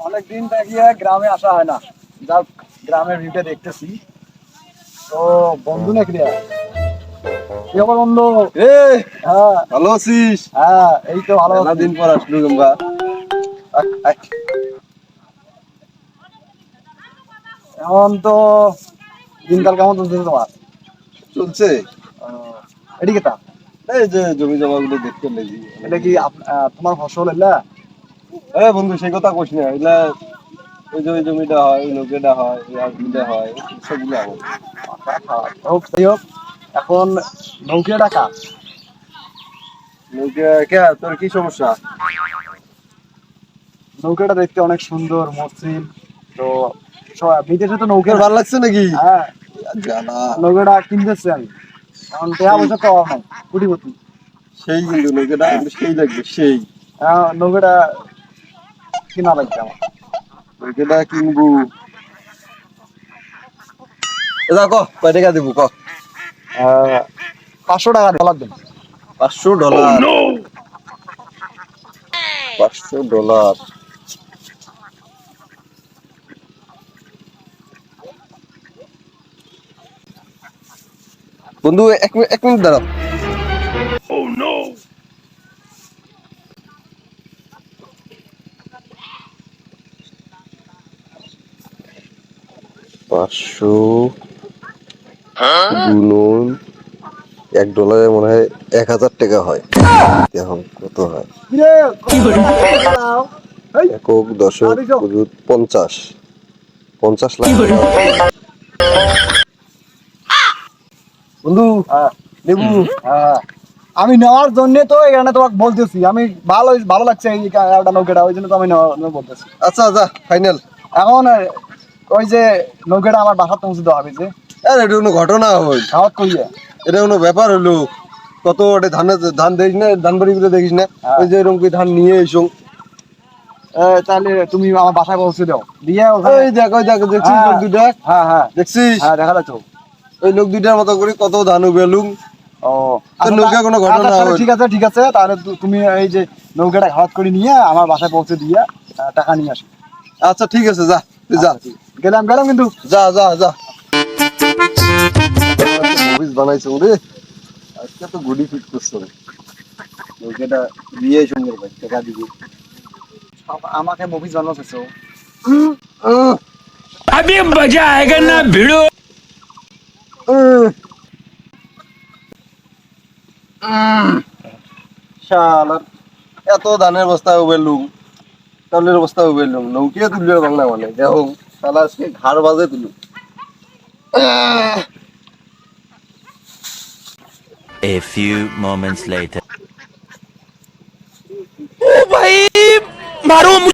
অনেকদিন থেকে গ্রামে আসা হয় না, যা গ্রামের ভিউটা দেখতেছি। তো বন্ধু নাকি রে? কি খবর বন্ধু? এ হ্যাঁ ভালো আছিস? হ্যাঁ, এই তো ভালো মেলা আছি। দিন পর আসলু আমরা। এখন তো দিনকাল কেমন চলতেছে তোমার? চলছে। এদিকে তা এই যে জমি জমা গুলো দেখতে লেগি। এটা কি তোমার ফসল এলা? এ বন্ধু সেই কথা কইস না, এগুলা ওই যে ওই জমিটা হয়, ওই নৌকাটা হয়, ওই আজমিটা হয়, সেগুলো আমার। হোক যাই হোক, এখন নৌকা টাকা নৌকা কে তোর কি সমস্যা? নৌকাটা দেখতে অনেক সুন্দর মসৃণ। তো বিদেশে তো নৌকা তোর নাই। ভালো লাগছে নাকি? হ্যাঁ, জানা নৌকাটা কিনতেছি আমি, কারণ টাকা পয়সা তো অভাব নাই, কোটিপতি। সেই কিন্তু নৌকাটা কিন্তু সেই লাগবে সেই। নৌকাটা কিনা লাগবে আমার। নৌকাটা কিনবু। এটা ক কয় টাকা দিব ক? 500 টাকা লাগবে। $500। $500। বন্ধু এক মিনিট দাঁড়াও। $500 গুণন $1 মনে হয় 1000 টাকা হয়। এখন কত হয়? একক দশক পুরুত 50 লাখ টাকা। বন্ধু লেবু। আমি নেওয়ার জন্য তো এখানে তোমাকে বলতেছি, আমি ভালো ভালো লাগছে এই নৌকাটা, ওই জন্য তো আমি বলতেছি। আচ্ছা যা ফাইনাল। এখন ওই যে নৌকাটা আমার বাসা পৌঁছে দেওয়া হবে যে, আরে এটা কোনো ঘটনা হই, খাওয়াত কইয়া। এটা কোনো ব্যাপার হলো? কত ওটা ধান দেখিস না, ধান বাড়ি গুলো দেখিস না, ওই যে এরকম করে ধান নিয়ে এসো। তাহলে তুমি আমার বাসায় পৌঁছে দাও দিয়ে ওই দেখ ওই দেখ, দেখছিস লোক দুটা? হ্যাঁ হ্যাঁ দেখছিস হ্যাঁ, দেখা যাচ্ছে। ওই লোক দুটার মতো করে কত ধান উবেলুম। ও তোর নৌকা কোনো ঘটনা তাহলে হই? ঠিক আছে ঠিক আছে, তাহলে তুমি এই যে নৌকাটা ঘাট করে নিয়ে আমার বাসায় পৌঁছে দিয়ে টাকা নিয়ে আসো। আচ্ছা ঠিক আছে, যা তুই যা। গেলাম গেলাম কিন্তু। যা যা যা। মুভিস বানাইছে রে আজকে, তো গুডি ফিট করছে রে। নৌকাটা দিয়ে সুন্দর ভাই টাকা দিবি। আমাকে মুভিজ বানাচ্ছে। अभी मजा आएगा ना भिड़ो। শালার এত ধানের বস্তা উবেলুম, চাউলের বস্তা উবেলুম, নৌকিয়া তুললে বাংলা মানে দেখো শালা আজকে ঘাড় বাজে তুলুম। A few moments later. ओ भाई मारो